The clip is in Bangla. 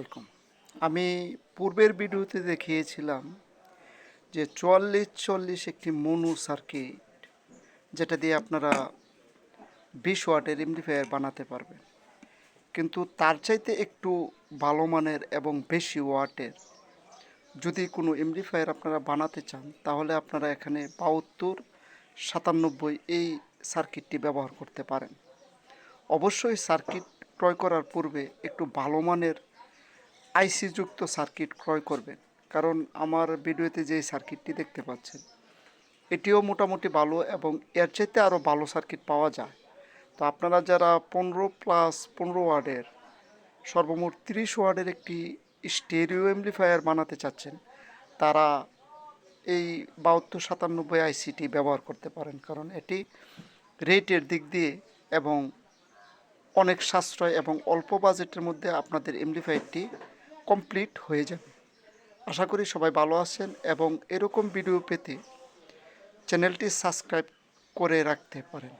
আলাইকুম। আমি পূর্বের ভিডিওতে দেখিয়েছিলাম যে ৪৪-৪০ একটি মনো সার্কিট যেটা দিয়ে আপনারা ২০ ওয়াটের এমপ্লিফায়ার বানাতে পারবেন। কিন্তু তার চাইতে একটু ভালো মানের এবং বেশি ওয়াটের যদি কোনো এমপ্লিফায়ার আপনারা বানাতে চান তাহলে আপনারা এখানে ৭২-৯৭ এই সার্কিটটি ব্যবহার করতে পারেন। অবশ্যই সার্কিট ক্রয় করার পূর্বে একটু ভালো মানের আইসিযুক্ত সার্কিট ক্রয় করবেন, কারণ আমার ভিডিওতে যে সার্কিটটি দেখতে পাচ্ছেন এটিও মোটামুটি ভালো এবং এর চাইতে আরও ভালো সার্কিট পাওয়া যায়। তো আপনারা যারা 15+15 ওয়ার্ডের সর্বমোট 30 ওয়ার্ডের একটি স্টেরিও এমপ্লিফায়ার বানাতে চাচ্ছেন তারা এই ৭২-৯৭ আইসিটি ব্যবহার করতে পারেন, কারণ এটি রেটের দিক দিয়ে এবং অনেক সাশ্রয় এবং অল্প বাজেটের মধ্যে আপনাদের এমপ্লিফায়ারটি কমপ্লিট হয়ে যাবে। আশা করি সবাই ভালো আছেন এবং এরকম ভিডিও পেতে চ্যানেলটি সাবস্ক্রাইব করে রাখতে পারেন।